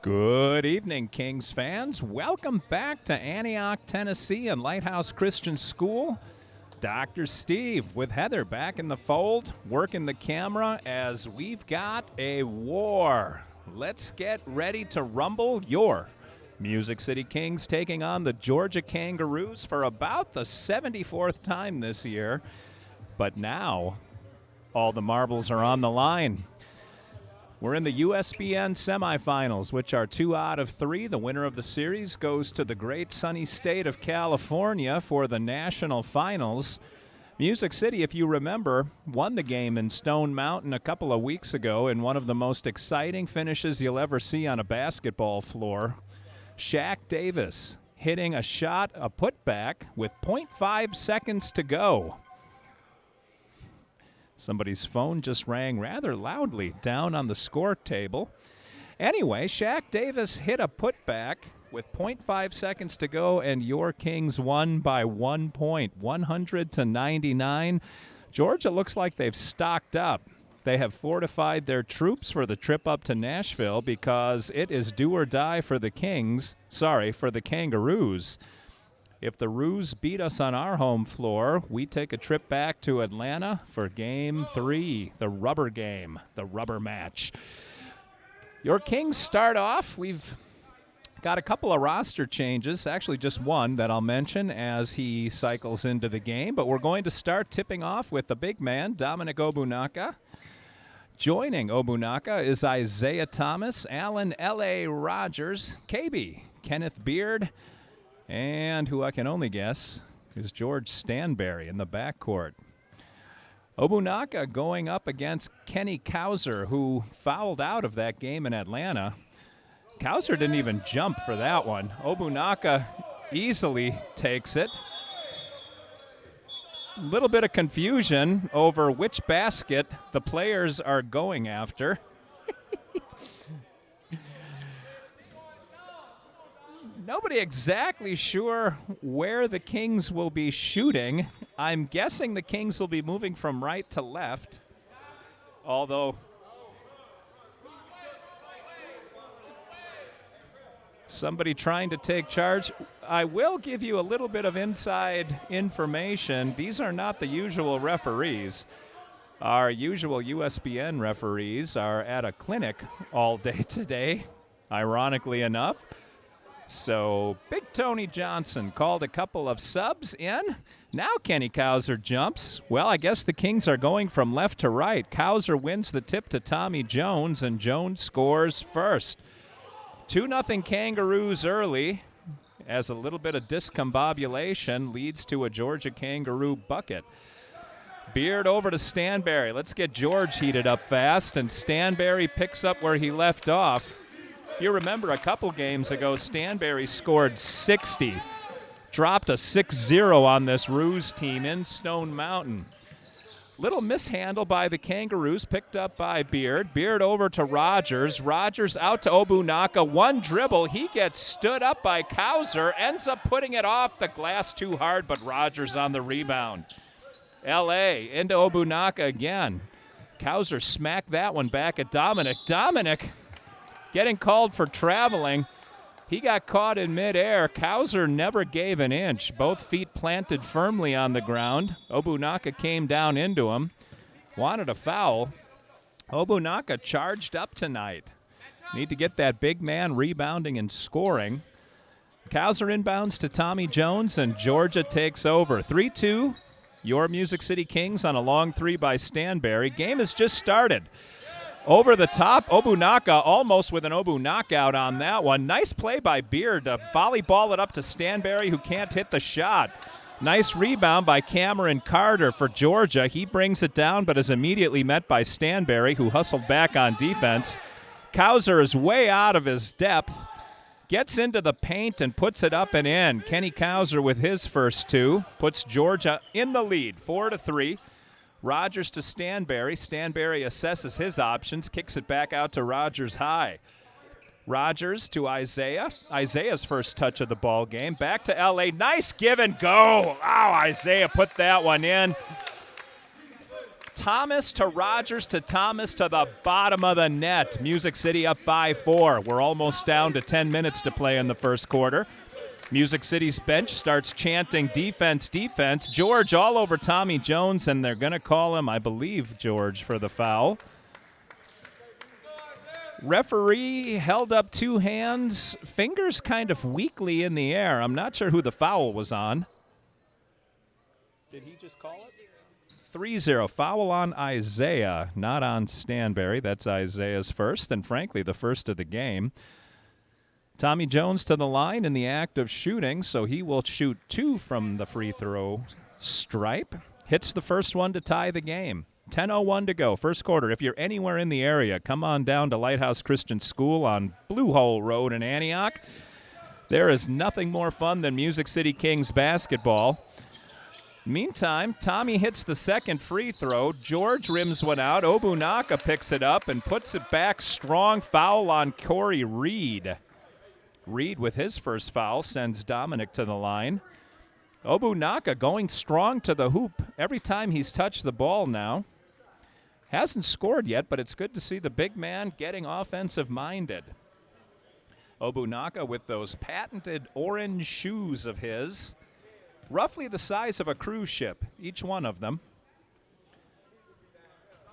Good evening, Kings fans. Welcome back to Antioch, Tennessee and Lighthouse Christian School. Dr. Steve with Heather back in the fold, working the camera as we've got a war. Let's get ready to rumble. Your Music City Kings taking on the Georgia Kangaroos for about the 74th time this year. But now all the marbles are on the line. We're in the USBN semifinals, which are 2 out of 3. The winner of the series goes to the great sunny state of California for the national finals. Music City, if you remember, won the game in Stone Mountain a couple of weeks ago in one of the most exciting finishes you'll ever see on a basketball floor. Shaq Davis hitting a shot, a putback, with 0.5 seconds to go. Somebody's phone just rang rather loudly down on the score table. Anyway, Shaq Davis hit a putback with 0.5 seconds to go, and your Kings won by 1 point, 100-99. Georgia looks like they've stocked up. They have fortified their troops for the trip up to Nashville because it is do or die for the for the Kangaroos. If the Roos beat us on our home floor, we take a trip back to Atlanta for Game 3, the rubber game, the rubber match. Your Kings start off. We've got a couple of roster changes, actually just one that I'll mention as he cycles into the game. But we're going to start tipping off with the big man, Dominic Obunaka. Joining Obunaka is Isaiah Thomas, Allen L.A. Rogers, KB, Kenneth Beard, and who I can only guess is George Stanberry in the backcourt. Obunaka going up against Kenny Kauser, who fouled out of that game in Atlanta. Kauser didn't even jump for that one. Obunaka easily takes it. A little bit of confusion over which basket the players are going after. Nobody exactly sure where the Kings will be shooting. I'm guessing the Kings will be moving from right to left, although somebody trying to take charge. I will give you a little bit of inside information. These are not the usual referees. Our usual USBN referees are at a clinic all day today, ironically enough. So Big Tony Johnson called a couple of subs in. Now Kenny Kauser jumps. Well, I guess the Kings are going from left to right. Kauser wins the tip to Tommy Jones, and Jones scores first. 2-0 Kangaroos early, as a little bit of discombobulation leads to a Georgia Kangaroo bucket. Beard over to Stanberry. Let's get George heated up fast, and Stanberry picks up where he left off. You remember a couple games ago, Stanberry scored 60, dropped a 6-0 on this Roos team in Stone Mountain. Little mishandle by the Kangaroos, picked up by Beard. Beard over to Rogers. Rogers out to Obunaka. One dribble. He gets stood up by Kauser, ends up putting it off the glass too hard, but Rogers on the rebound. L.A. into Obunaka again. Kauser smacked that one back at Dominic. Dominic getting called for traveling. He got caught in midair. Kauser never gave an inch. Both feet planted firmly on the ground. Obunaka came down into him. Wanted a foul. Obunaka charged up tonight. Need to get that big man rebounding and scoring. Kauser inbounds to Tommy Jones, and Georgia takes over. 3-2, your Music City Kings on a long three by Stanberry. Game has just started. Over the top, Obunaka almost with an Obu knockout on that one. Nice play by Beard to volleyball it up to Stanberry, who can't hit the shot. Nice rebound by Cameron Carter for Georgia. He brings it down, but is immediately met by Stanberry, who hustled back on defense. Kauser is way out of his depth, gets into the paint and puts it up and in. Kenny Kauser with his first two puts Georgia in the lead, 4-3. Rogers to Stanberry. Stanberry assesses his options, kicks it back out to Rogers high. Rogers to Isaiah. Isaiah's first touch of the ball game. Back to L.A. Nice give and go. Wow, Isaiah put that one in. Thomas to Rogers to Thomas to the bottom of the net. Music City up 5-4. We're almost down to 10 minutes to play in the first quarter. Music City's bench starts chanting defense, defense. George all over Tommy Jones, and they're going to call him, I believe, George, for the foul. Referee held up two hands, fingers kind of weakly in the air. I'm not sure who the foul was on. Did he just call it? 3-0. Foul on Isaiah, not on Stanberry. That's Isaiah's first, and frankly, the first of the game. Tommy Jones to the line in the act of shooting, so he will shoot 2 from the free throw stripe. Hits the first one to tie the game. 10:01 to go, first quarter. If you're anywhere in the area, come on down to Lighthouse Christian School on Blue Hole Road in Antioch. There is nothing more fun than Music City Kings basketball. Meantime, Tommy hits the second free throw. George rims one out. Obunaka picks it up and puts it back. Strong foul on Corey Reed. Reed with his first foul sends Dominic to the line. Obunaka going strong to the hoop every time he's touched the ball now. Hasn't scored yet, but it's good to see the big man getting offensive-minded. Obunaka with those patented orange shoes of his, roughly the size of a cruise ship, each one of them.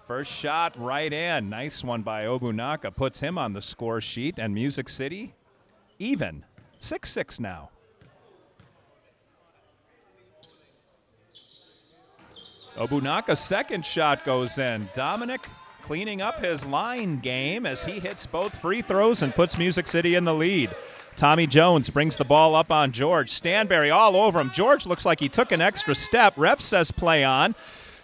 First shot right in. Nice one by Obunaka. Puts him on the score sheet, and Music City even. 6-6 now. Obunaka's second shot goes in. Dominic cleaning up his line game as he hits both free throws and puts Music City in the lead. Tommy Jones brings the ball up on George. Stanberry all over him. George looks like he took an extra step. Ref says play on.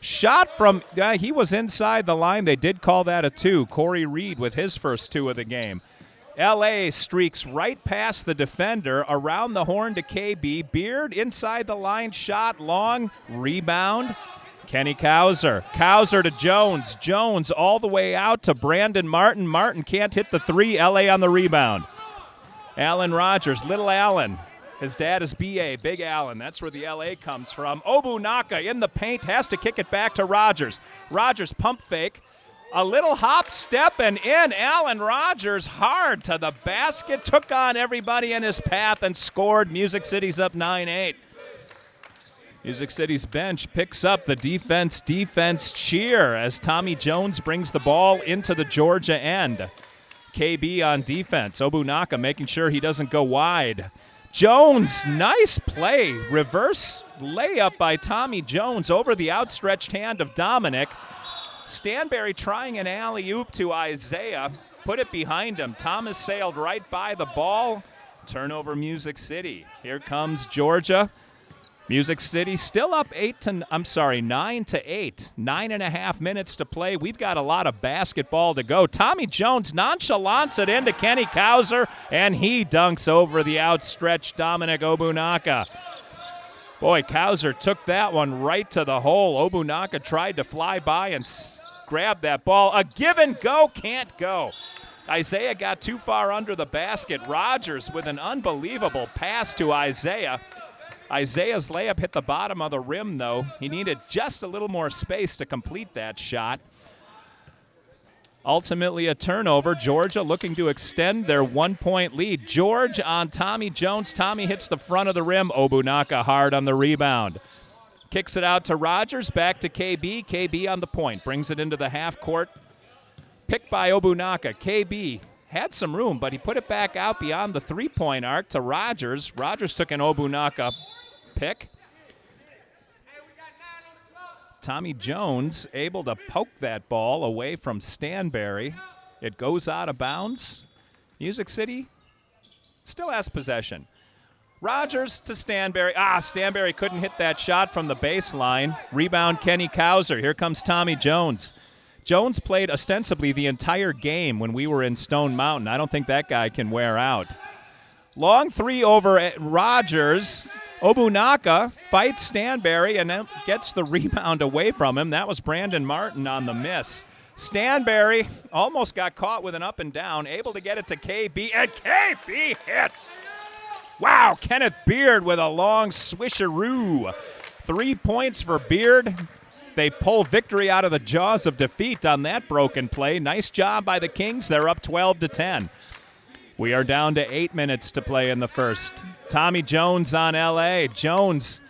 Shot from, he was inside the line. They did call that a 2. Corey Reed with his first 2 of the game. L.A. streaks right past the defender, around the horn to KB. Beard inside the line, shot long, rebound. Kenny Kauser. Kauser to Jones. Jones all the way out to Brandon Martin. Martin can't hit the 3. L.A. on the rebound. Alan Rogers, Little Alan. His dad is B.A., Big Alan. That's where the L.A. comes from. Obunaka in the paint, has to kick it back to Rogers. Rogers pump fake. A little hop, step, and in. Alan Rogers hard to the basket. Took on everybody in his path and scored. Music City's up 9-8. Music City's bench picks up the defense cheer as Tommy Jones brings the ball into the Georgia end. KB on defense. Obunaka making sure he doesn't go wide. Jones, nice play. Reverse layup by Tommy Jones over the outstretched hand of Dominic. Stanberry trying an alley-oop to Isaiah. Put it behind him. Thomas sailed right by the ball. Turnover Music City. Here comes Georgia. Music City still up 9-8. 9.5 minutes to play. We've got a lot of basketball to go. Tommy Jones nonchalants it into Kenny Kauser, and he dunks over the outstretched Dominic Obunaka. Boy, Kauser took that one right to the hole. Obunaka tried to fly by and grab that ball. A give and go, can't go. Isaiah got too far under the basket. Rogers with an unbelievable pass to Isaiah. Isaiah's layup hit the bottom of the rim, though. He needed just a little more space to complete that shot. Ultimately a turnover. Georgia looking to extend their 1-point lead. George on Tommy Jones. Tommy hits the front of the rim. Obunaka hard on the rebound. Kicks it out to Rogers. Back to KB. KB on the point. Brings it into the half court. Picked by Obunaka. KB had some room, but he put it back out beyond the three-point arc to Rogers. Rogers took an Obunaka pick. Tommy Jones able to poke that ball away from Stanberry. It goes out of bounds. Music City still has possession. Rogers to Stanberry. Stanberry couldn't hit that shot from the baseline. Rebound Kenny Kauser. Here comes Tommy Jones. Jones played ostensibly the entire game when we were in Stone Mountain. I don't think that guy can wear out. Long 3 over Rogers. Obunaka fights Stanberry and then gets the rebound away from him. That was Brandon Martin on the miss. Stanberry almost got caught with an up and down, able to get it to KB, and KB hits. Wow, Kenneth Beard with a long swisheroo. 3 points for Beard. they pull victory out of the jaws of defeat on that broken play. Nice job by the Kings. They're up 12-10. We are down to 8 minutes to play in the first. Tommy Jones on L.A. Jones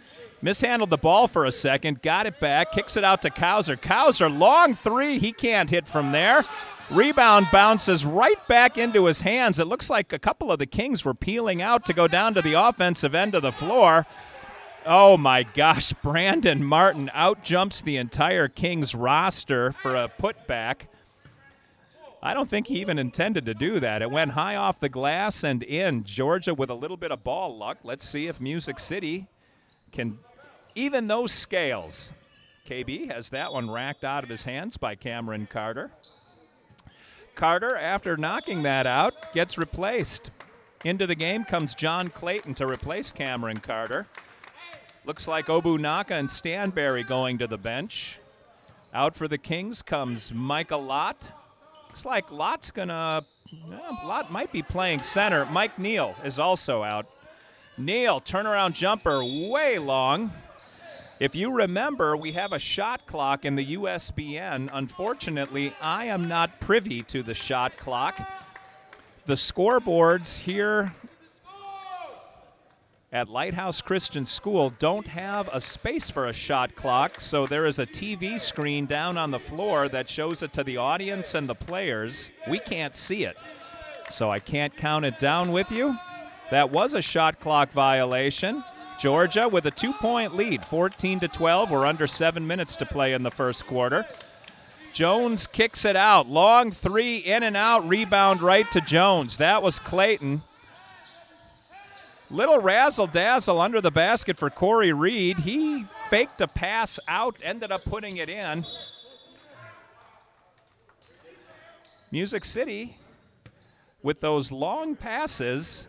mishandled the ball for a second, got it back, kicks it out to Kauser. Kauser, long three. He can't hit from there. Rebound bounces right back into his hands. It looks like a couple of the Kings were peeling out to go down to the offensive end of the floor. Oh, my gosh. Brandon Martin outjumps the entire Kings roster for a putback. I don't think he even intended to do that. It went high off the glass and in. Georgia with a little bit of ball luck. Let's see if Music City can even those scales. KB has that one racked out of his hands by Cameron Carter. Carter, after knocking that out, gets replaced. Into the game comes John Clayton to replace Cameron Carter. Looks like Obunaka and Stanberry going to the bench. Out for the Kings comes Micah Lott. Looks like Lott's Lott might be playing center. Mike Neal is also out. Neal, turnaround jumper, way long. If you remember, we have a shot clock in the USBN. Unfortunately, I am not privy to the shot clock. The scoreboards here at Lighthouse Christian School don't have a space for a shot clock, so there is a TV screen down on the floor that shows it to the audience and the players. We can't see it, so I can't count it down with you. That was a shot clock violation. Georgia with a 2-point lead, 14-12. We're under 7 minutes to play in the first quarter. Jones kicks it out. Long three, in and out, rebound right to Jones. That was Clayton. Little razzle-dazzle under the basket for Corey Reed. He faked a pass out, ended up putting it in. Music City, with those long passes,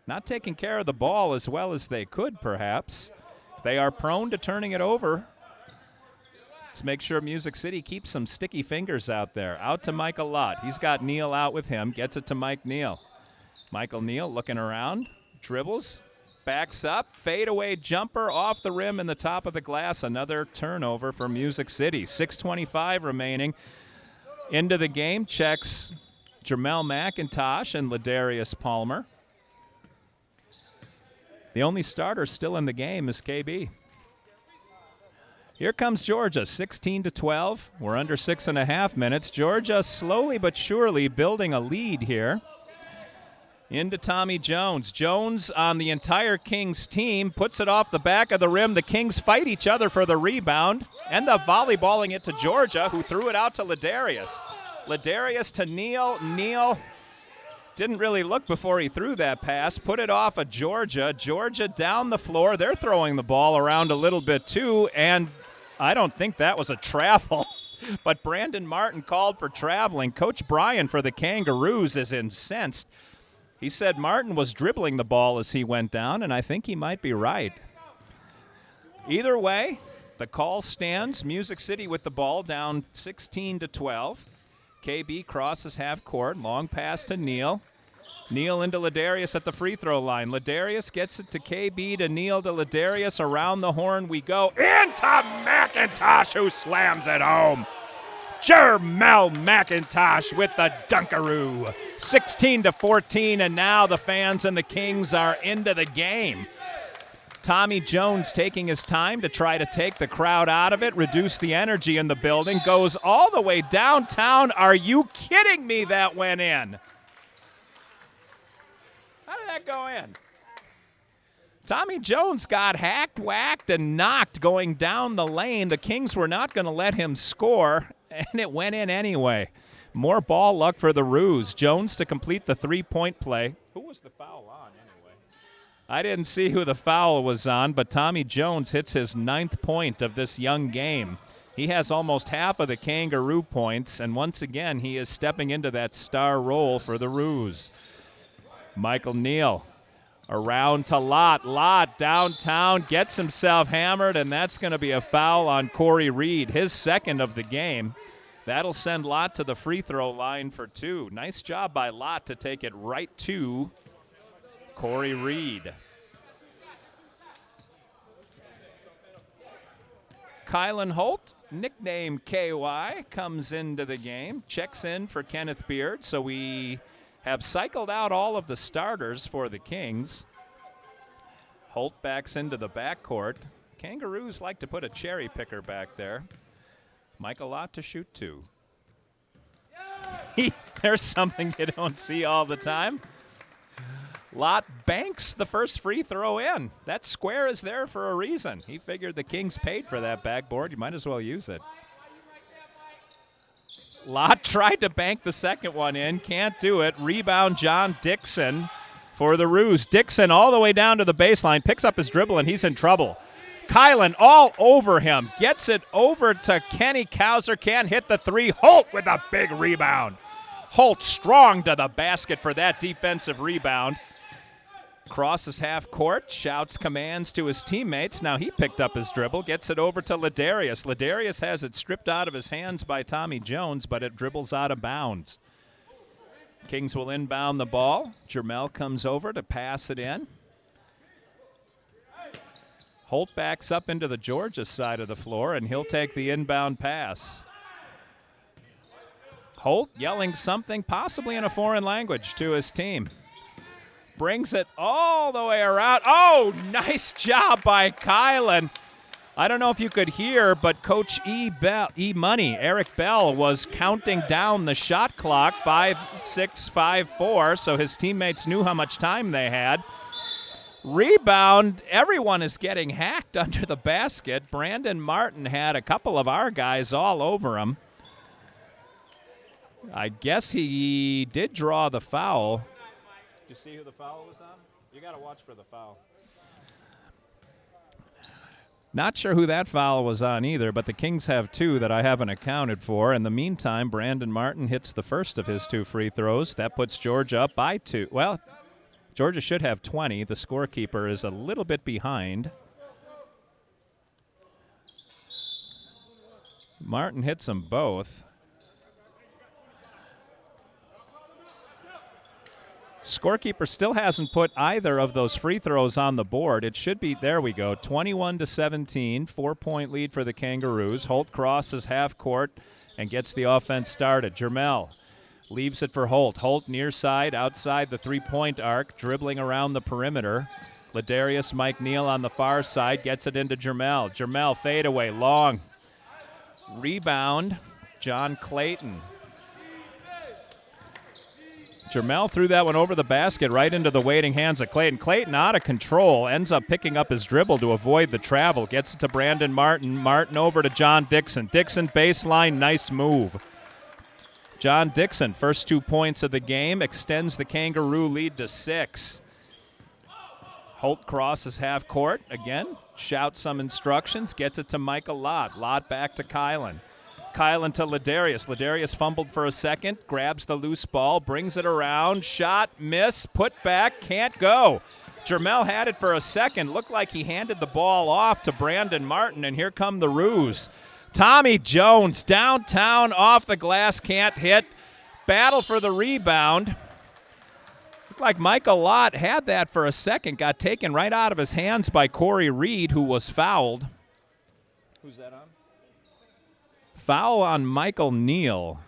not taking care of the ball as well as they could, perhaps. They are prone to turning it over. Let's make sure Music City keeps some sticky fingers out there. Out to Michael Lott. He's got Neal out with him. Gets it to Mike Neal. Michael Neal looking around. Dribbles, backs up, fadeaway jumper off the rim in the top of the glass. Another turnover for Music City. 6:25 remaining. Into the game checks Jermel McIntosh and Ladarius Palmer. The only starter still in the game is KB. Here comes Georgia, 16-12. We're under 6.5 minutes. Georgia slowly but surely building a lead here. Into Tommy Jones. Jones on the entire Kings team puts it off the back of the rim. The Kings fight each other for the rebound. End up volleyballing it to Georgia, who threw it out to Ladarius. Ladarius to Neal. Neal didn't really look before he threw that pass. Put it off of Georgia. Georgia down the floor. They're throwing the ball around a little bit too, and I don't think that was a travel. But Brandon Martin called for traveling. Coach Bryan for the Kangaroos is incensed. He said Martin was dribbling the ball as he went down, and I think he might be right. Either way, the call stands. Music City with the ball down 16-12. KB crosses half court. Long pass to Neal. Neal into Ladarius at the free throw line. Ladarius gets it to KB, to Neal, to Ladarius. Around the horn we go. Into McIntosh, who slams it home. Jermel McIntosh with the dunkaroo. 16-14, and now the fans and the Kings are into the game. Tommy Jones taking his time to try to take the crowd out of it, reduce the energy in the building, goes all the way downtown. Are you kidding me? That went in. How did that go in? Tommy Jones got hacked, whacked, and knocked going down the lane. The Kings were not going to let him score, and it went in anyway. More ball luck for the Roos. Jones to complete the three-point play. Who was the foul on anyway? I didn't see who the foul was on, but Tommy Jones hits his 9th point of this young game. He has almost half of the Kangaroo points, and once again he is stepping into that star role for the Roos. Michael Neal around to Lott. Lott downtown gets himself hammered, and that's going to be a foul on Corey Reed, his second of the game. That'll send Lott to the free throw line for 2. Nice job by Lott to take it right to Corey Reed. Kylan Holt nickname KY, comes into the game, checks in for Kenneth Beard. So we have cycled out all of the starters for the Kings. Holt backs into the backcourt. Kangaroos like to put a cherry picker back there. Michael Lott to shoot 2. There's something you don't see all the time. Lott banks the first free throw in. That square is there for a reason. He figured the Kings paid for that backboard. You might as well use it. Lott tried to bank the second one in. Can't do it. Rebound John Dixon for the Roos. Dixon all the way down to the baseline. Picks up his dribble, and he's in trouble. Kylan all over him. Gets it over to Kenny Kauser. Can't hit the 3. Holt with a big rebound. Holt strong to the basket for that defensive rebound. Crosses half court, shouts commands to his teammates. Now he picked up his dribble, gets it over to Ladarius. Ladarius has it stripped out of his hands by Tommy Jones, but it dribbles out of bounds. Kings will inbound the ball. Jermel comes over to pass it in. Holt backs up into the Georgia side of the floor, and he'll take the inbound pass. Holt yelling something, possibly in a foreign language, to his team. Brings it all the way around. Oh, nice job by Kylan. I don't know if you could hear, but Coach E-Money, Eric Bell, was counting down the shot clock, 5, 6, 5, 4, so his teammates knew how much time they had. Rebound, everyone is getting hacked under the basket. Brandon Martin had a couple of our guys all over him. I guess he did draw the foul. Did you see who the foul was on? You got to watch for the foul. Not sure who that foul was on either, but the Kings have 2 that I haven't accounted for. In the meantime, Brandon Martin hits the first of his 2 free throws. That puts Georgia up by 2. Well, Georgia should have 20. The scorekeeper is a little bit behind. Martin hits them both. Scorekeeper still hasn't put either of those free throws on the board. It should be, there we go, 21-17, 4-point lead for the Kangaroos. Holt crosses half court and gets the offense started. Jermel leaves it for Holt. Holt near side, outside the three-point arc, dribbling around the perimeter. Ladarius Mike Neal on the far side gets it into Jermel. Jermel fadeaway, long. Rebound, John Clayton. Jermel threw that one over the basket right into the waiting hands of Clayton. Clayton out of control, ends up picking up his dribble to avoid the travel. Gets it to Brandon Martin. Martin over to John Dixon. Dixon baseline, nice move. John Dixon, first 2 points of the game, extends the Kangaroo lead to 6. Holt crosses half court. Again, shouts some instructions, gets it to Michael Lott. Lott back to Kylan. Kylan to Ladarius. Ladarius fumbled for a second, grabs the loose ball, brings it around, shot, miss, put back, can't go. Jermel had it for a second, looked like he handed the ball off to Brandon Martin, and here come the Roos. Tommy Jones, downtown, off the glass, can't hit. Battle for the rebound. Looked like Michael Lott had that for a second, got taken right out of his hands by Corey Reed, who was fouled. Who's that on? Foul on Michael Neal.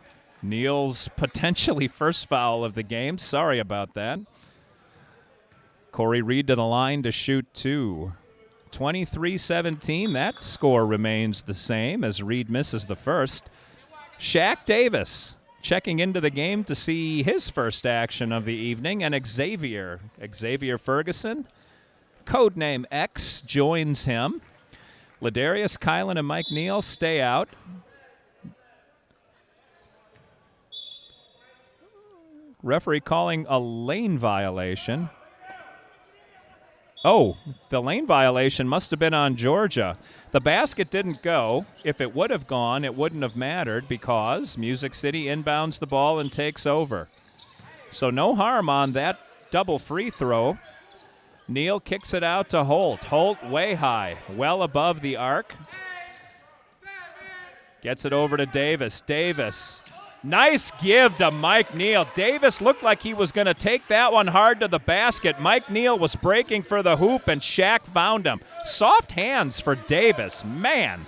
Neal's potentially first foul of the game. Sorry about that. Corey Reed to the line to shoot 2. 23-17. That score remains the same as Reed misses the first. Shaq Davis checking into the game to see his first action of the evening. And Xavier Ferguson, codename X, joins him. Ladarius, Kylan, and Mike Neal stay out. Referee calling a lane violation. Oh, the lane violation must have been on Georgia. The basket didn't go. If it would have gone, it wouldn't have mattered because Music City inbounds the ball and takes over. So no harm on that double free throw. Neal kicks it out to Holt. Holt way high, well above the arc. Gets it over to Davis. Davis. Nice give to Mike Neal. Davis looked like he was going to take that one hard to the basket. Mike Neal was breaking for the hoop, and Shaq found him. Soft hands for Davis. Man.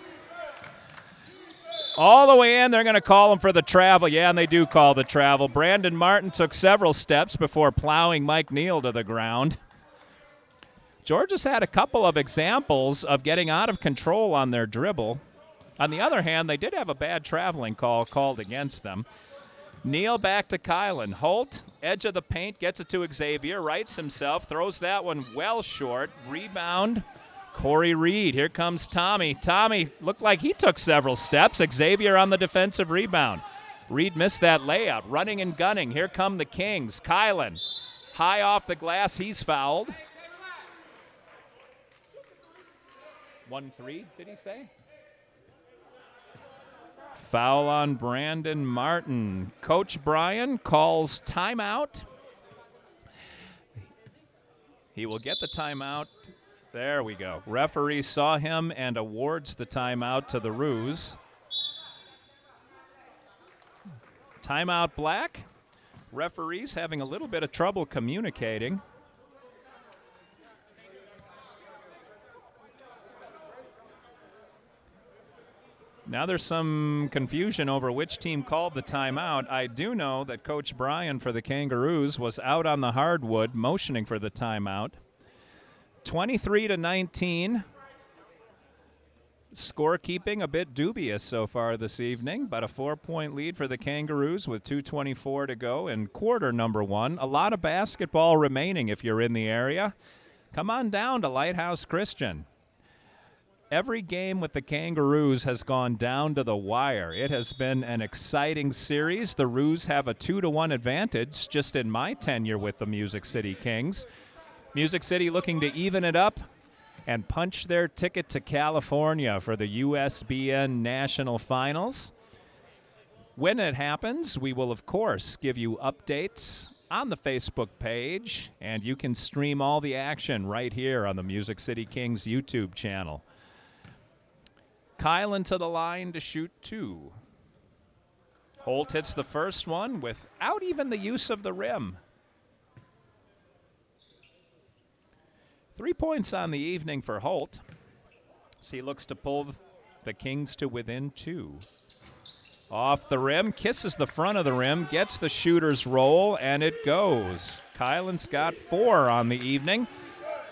All the way in, they're going to call him for the travel. Yeah, and they do call the travel. Brandon Martin took several steps before plowing Mike Neal to the ground. Georgia's had a couple of examples of getting out of control on their dribble. On the other hand, they did have a bad traveling call called against them. Neal back to Kylan. Holt, edge of the paint, gets it to Xavier, rights himself, throws that one well short. Rebound, Corey Reed. Here comes Tommy. Tommy looked like he took several steps. Xavier on the defensive rebound. Reed missed that layup. Running and gunning. Here come the Kings. Kylan, high off the glass. He's fouled. 1-3, did he say? Foul on Brandon Martin. Coach Bryan calls timeout. He will get the timeout. There we go. Referee saw him and awards the timeout to the Roos. Timeout Black. Referees having a little bit of trouble communicating. Now there's some confusion over which team called the timeout. I do know that Coach Bryan for the Kangaroos was out on the hardwood motioning for the timeout. 23-19. Scorekeeping a bit dubious so far this evening, but a 4-point lead for the Kangaroos with 2:24 to go in quarter number 1. A lot of basketball remaining if you're in the area. Come on down to Lighthouse Christian. Every game with the Kangaroos has gone down to the wire. It has been an exciting series. The Roos have a 2-1 advantage just in my tenure with the Music City Kings. Music City looking to even it up and punch their ticket to California for the USBN National Finals. When it happens, we will, of course, give you updates on the Facebook page, and you can stream all the action right here on the Music City Kings YouTube channel. Kylan to the line to shoot 2. Holt hits the first one without even the use of the rim. 3 points on the evening for Holt. So he looks to pull the Kings to within 2. Off the rim, kisses the front of the rim, gets the shooter's roll, and it goes. Kylan's got 4 on the evening.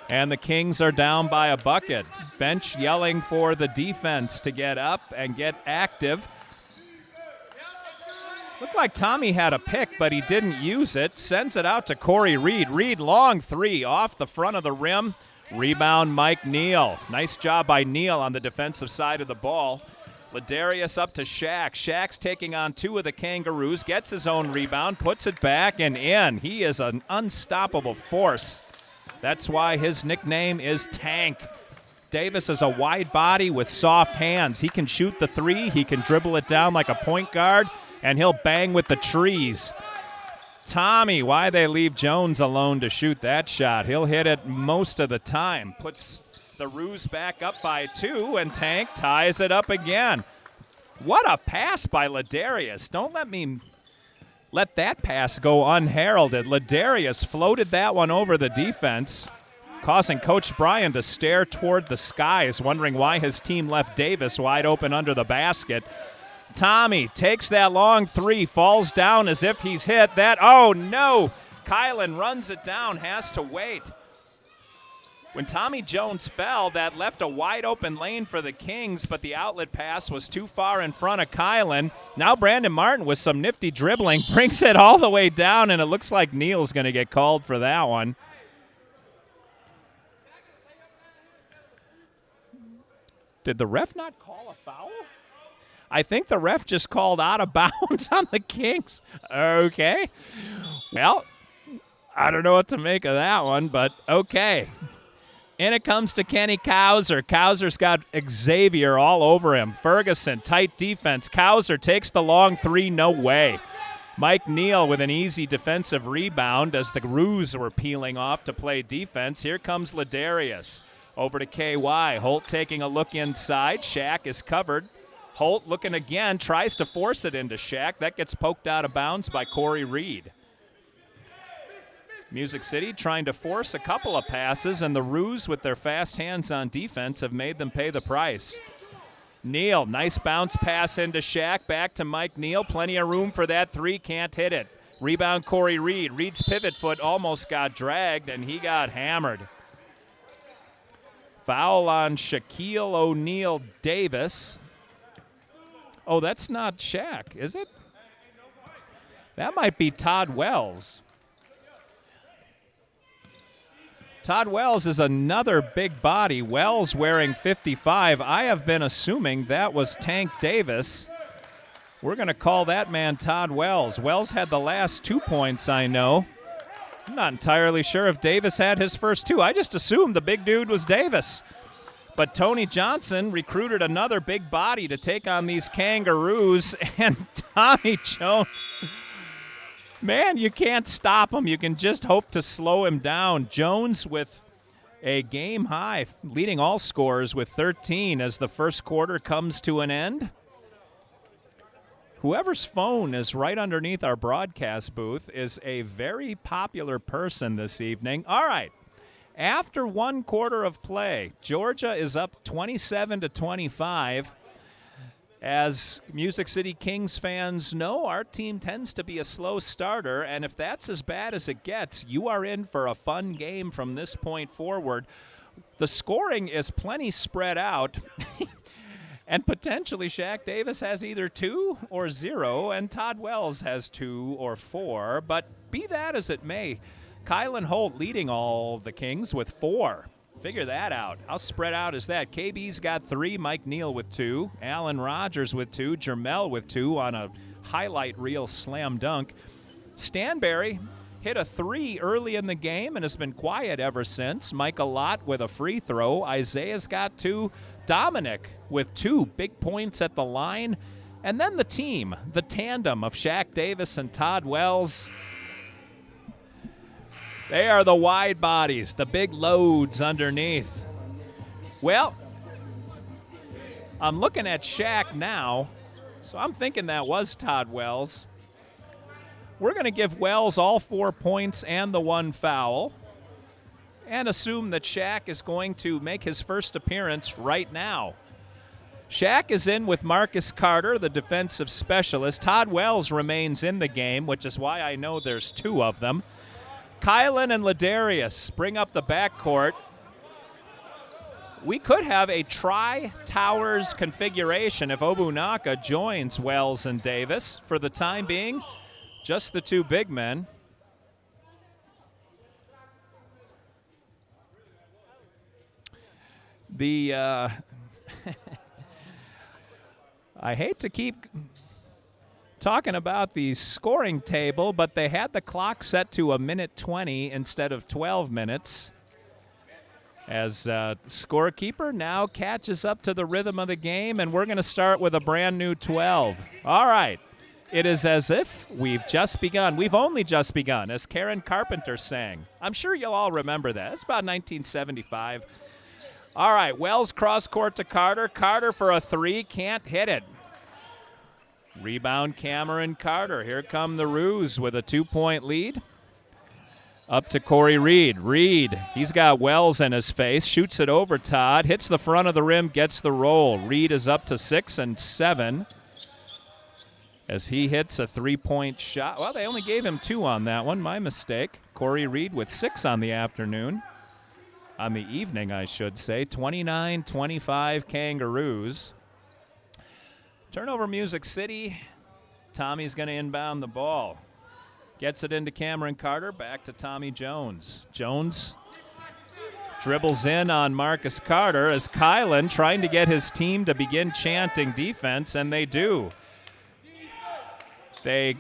And the Kings are down by a bucket. Bench yelling for the defense to get up and get active. Looked like Tommy had a pick, but he didn't use it. Sends it out to Corey Reed. Reed, long 3 off the front of the rim. Rebound, Mike Neal. Nice job by Neal on the defensive side of the ball. Ladarius up to Shaq. Shaq's taking on 2 of the Kangaroos. Gets his own rebound, puts it back and in. He is an unstoppable force. That's why his nickname is Tank. Davis is a wide body with soft hands. He can shoot the 3. He can dribble it down like a point guard, and he'll bang with the trees. Tommy, why they leave Jones alone to shoot that shot? He'll hit it most of the time. Puts the Roos back up by 2, and Tank ties it up again. What a pass by Ladarius. Don't let that pass go unheralded. Ladarius floated that one over the defense, causing Coach Bryan to stare toward the skies, wondering why his team left Davis wide open under the basket. Tommy takes that long 3, falls down as if he's hit that. Oh, no. Kylan runs it down, has to wait. When Tommy Jones fell, that left a wide open lane for the Kings, but the outlet pass was too far in front of Kylan. Now Brandon Martin with some nifty dribbling brings it all the way down, and it looks like Neal's going to get called for that one. Did the ref not call a foul? I think the ref just called out of bounds on the Kings. Okay. Well, I don't know what to make of that one, but okay. And it comes to Kenny Kauser. Kauser's got Xavier all over him. Ferguson, tight defense. Kauser takes the long 3, no way. Mike Neal with an easy defensive rebound as the Roos were peeling off to play defense. Here comes Ladarius. Over to KY. Holt taking a look inside. Shaq is covered. Holt looking again, tries to force it into Shaq. That gets poked out of bounds by Corey Reed. Music City trying to force a couple of passes, and the Roos with their fast hands on defense have made them pay the price. Neal, nice bounce pass into Shaq. Back to Mike Neal. Plenty of room for that three. Can't hit it. Rebound, Corey Reed. Reed's pivot foot almost got dragged, and he got hammered. Foul on Shaquille O'Neal Davis. Oh, that's not Shaq, is it? That might be Todd Wells. Todd Wells is another big body. Wells wearing 55. I have been assuming that was Tank Davis. We're going to call that man Todd Wells. Wells had the last 2 points, I know. I'm not entirely sure if Davis had his first two. I just assumed the big dude was Davis. But Tony Johnson recruited another big body to take on these Kangaroos, and Tommy Jones, man, you can't stop him. You can just hope to slow him down. Jones with a game high, leading all scorers with 13 as the first quarter comes to an end. Whoever's phone is right underneath our broadcast booth is a very popular person this evening. All right. After 1 quarter of play, Georgia is up 27-25. As Music City Kings fans know, our team tends to be a slow starter, and if that's as bad as it gets, you are in for a fun game from this point forward. The scoring is plenty spread out. And potentially Shaq Davis has either 2 or 0, and Todd Wells has 2 or 4. But be that as it may, Kylan Holt leading all the Kings with 4. Figure that out. How spread out is that? KB's got 3, Mike Neal with 2, Alan Rogers with 2, Jermel with 2 on a highlight reel slam dunk. Stanberry hit a 3 early in the game and has been quiet ever since. Michael Lott with a free throw. Isaiah's got 2. Dominic with 2 big points at the line. And then the team, the tandem of Shaq Davis and Todd Wells. They are the wide bodies, the big loads underneath. Well, I'm looking at Shaq now, so I'm thinking that was Todd Wells. We're going to give Wells all 4 points and the 1 foul and assume that Shaq is going to make his first appearance right now. Shaq is in with Marcus Carter, the defensive specialist. Todd Wells remains in the game, which is why I know there's 2 of them. Kylan and Ladarius bring up the backcourt. We could have a tri-towers configuration if Obunaka joins Wells and Davis. For the time being, just the 2 big men. I hate to keep talking about the scoring table, but they had the clock set to 1:20 instead of 12 minutes. As scorekeeper now catches up to the rhythm of the game, and we're going to start with a brand new 12. All right. It is as if we've just begun. We've only just begun, as Karen Carpenter sang. I'm sure you'll all remember that. It's about 1975. All right, Wells cross court to Carter. Carter for a 3, can't hit it. Rebound Cameron Carter. Here come the Roos with a 2-point lead. Up to Corey Reed. Reed, he's got Wells in his face, shoots it over Todd, hits the front of the rim, gets the roll. Reed is up to 6 and 7 as he hits a 3-point shot. Well, they only gave him 2 on that one. My mistake. Corey Reed with 6 on the afternoon. On the evening, I should say. 29-25 Kangaroos. Turnover Music City. Tommy's going to inbound the ball. Gets it into Cameron Carter. Back to Tommy Jones. Jones dribbles in on Marcus Carter as Kylan trying to get his team to begin chanting defense, and they do. They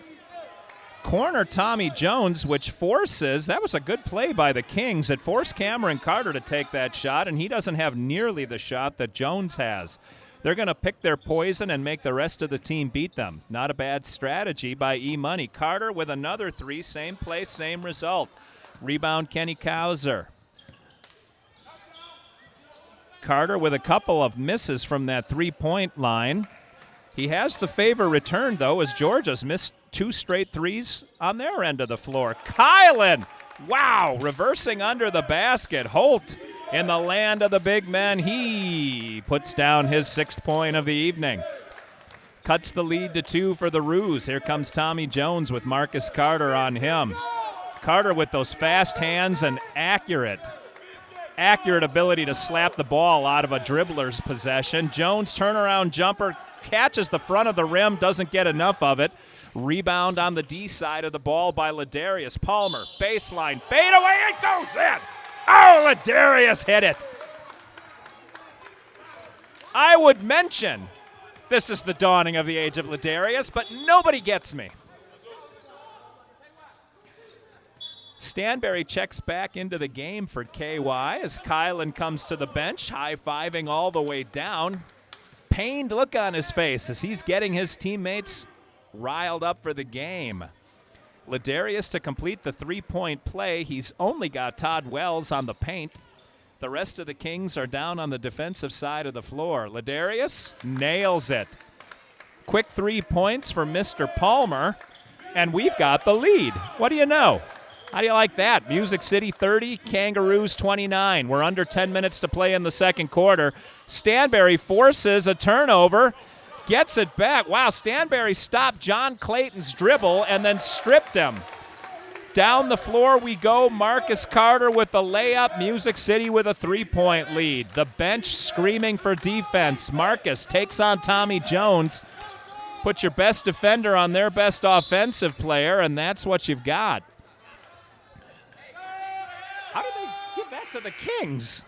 corner Tommy Jones, which forces, that was a good play by the Kings. It forced Cameron Carter to take that shot, and he doesn't have nearly the shot that Jones has. They're going to pick their poison and make the rest of the team beat them. Not a bad strategy by E-Money. Carter with another 3, same place, same result. Rebound Kenny Kauser. Carter with a couple of misses from that 3-point line. He has the favor returned, though, as Georgia's missed 2 straight 3s on their end of the floor. Kylan, wow, reversing under the basket. Holt In the land of the big men, he puts down his 6th point of the evening. Cuts the lead to 2 for the Roos. Here comes Tommy Jones with Marcus Carter on him. Carter with those fast hands and accurate ability to slap the ball out of a dribbler's possession. Jones turnaround jumper, catches the front of the rim, doesn't get enough of it. Rebound on the D side of the ball by Ladarius Palmer. Baseline, fade away, it goes in. Oh, Ladarius hit it. I would mention this is the dawning of the age of Ladarius, but nobody gets me. Stanberry checks back into the game for KY as Kylan comes to the bench, high-fiving all the way down. Pained look on his face as he's getting his teammates riled up for the game. Ladarius to complete the 3-point play. He's only got Todd Wells on the paint. The rest of the Kings are down on the defensive side of the floor. Ladarius nails it. Quick 3 points for Mr. Palmer, and we've got the lead. What do you know? How do you like that? Music City 30, Kangaroos 29. We're under 10 minutes to play in the second quarter. Stanberry forces a turnover, gets it back. Wow, Stanberry stopped John Clayton's dribble and then stripped him. Down the floor we go. Marcus Carter with the layup. Music City with a 3-point lead. The bench screaming for defense. Marcus takes on Tommy Jones. Put your best defender on their best offensive player, and that's what you've got. How did they give that to the Kings?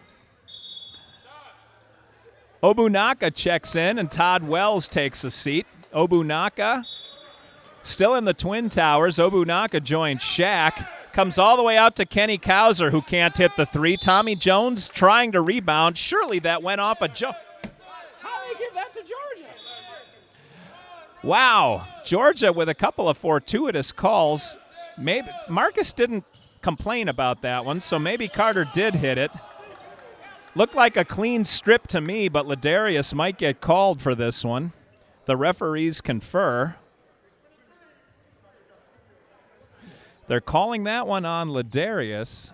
Obunaka checks in, and Todd Wells takes a seat. Obunaka still in the Twin Towers. Obunaka joins Shaq. Comes all the way out to Kenny Kauser, who can't hit the 3. Tommy Jones trying to rebound. Surely that went off a jump. How do they give that to Georgia? Wow. Georgia with a couple of fortuitous calls. Maybe Marcus didn't complain about that one, so maybe Carter did hit it. Looked like a clean strip to me, but Ladarius might get called for this one. The referees confer. They're calling that one on Ladarius.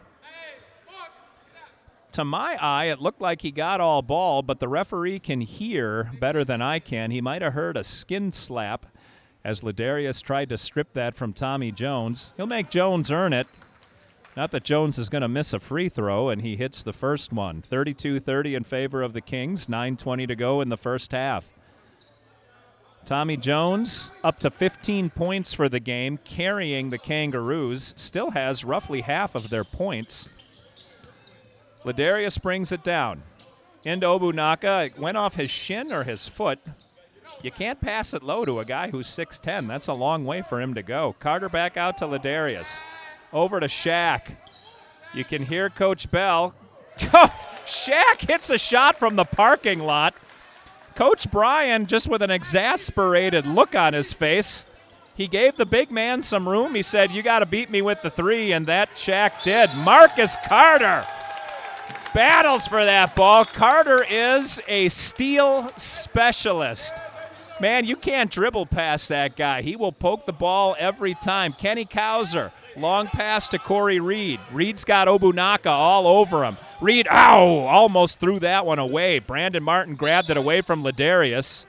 To my eye, it looked like he got all ball, but the referee can hear better than I can. He might have heard a skin slap as Ladarius tried to strip that from Tommy Jones. He'll make Jones earn it. Not that Jones is going to miss a free throw, and he hits the first one. 32-30 in favor of the Kings, 9:20 to go in the first half. Tommy Jones up to 15 points for the game, carrying the Kangaroos. Still has roughly half of their points. Ladarius brings it down. Into Obunaka. It went off his shin or his foot. You can't pass it low to a guy who's 6'10". That's a long way for him to go. Carter back out to Ladarius. Over to Shaq. You can hear Coach Bell. Shaq hits a shot from the parking lot. Coach Bryan just with an exasperated look on his face. He gave the big man some room. He said, you got to beat me with the 3, and that Shaq did. Marcus Carter battles for that ball. Carter is a steal specialist. Man, you can't dribble past that guy. He will poke the ball every time. Kenny Kauser, long pass to Corey Reed. Reed's got Obunaka all over him. Reed, almost threw that one away. Brandon Martin grabbed it away from Ladarius.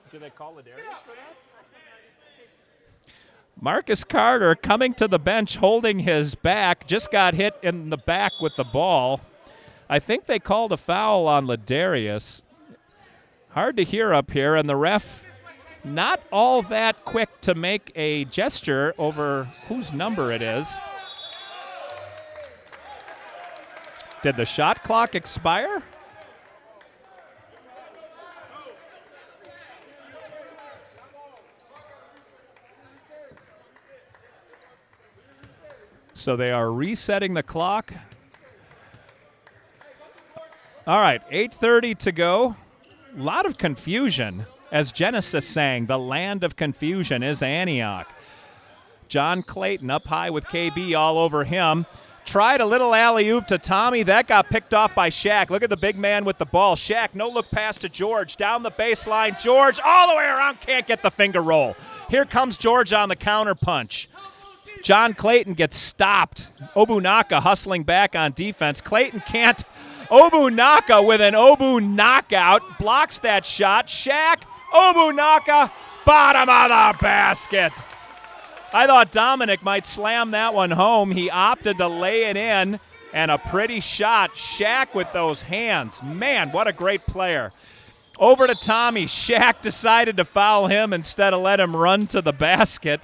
Did they call Ladarius for that? Marcus Carter coming to the bench holding his back, just got hit in the back with the ball. I think they called a foul on Ladarius. Hard to hear up here, and the ref not all that quick to make a gesture over whose number it is. Did the shot clock expire? So they are resetting the clock. All right, 8:30 to go. A lot of confusion. As Genesis sang, the land of confusion is Antioch. John Clayton up high with KB all over him. Tried a little alley-oop to Tommy. That got picked off by Shaq. Look at the big man with the ball. Shaq, no-look pass to George. Down the baseline. George all the way around. Can't get the finger roll. Here comes George on the counter punch. John Clayton gets stopped. Obunaka hustling back on defense. Clayton can't. Obunaka with an Obu knockout blocks that shot. Shaq, Obunaka, bottom of the basket. I thought Dominic might slam that one home. He opted to lay it in, and a pretty shot. Shaq with those hands. Man, what a great player. Over to Tommy. Shaq decided to foul him instead of let him run to the basket.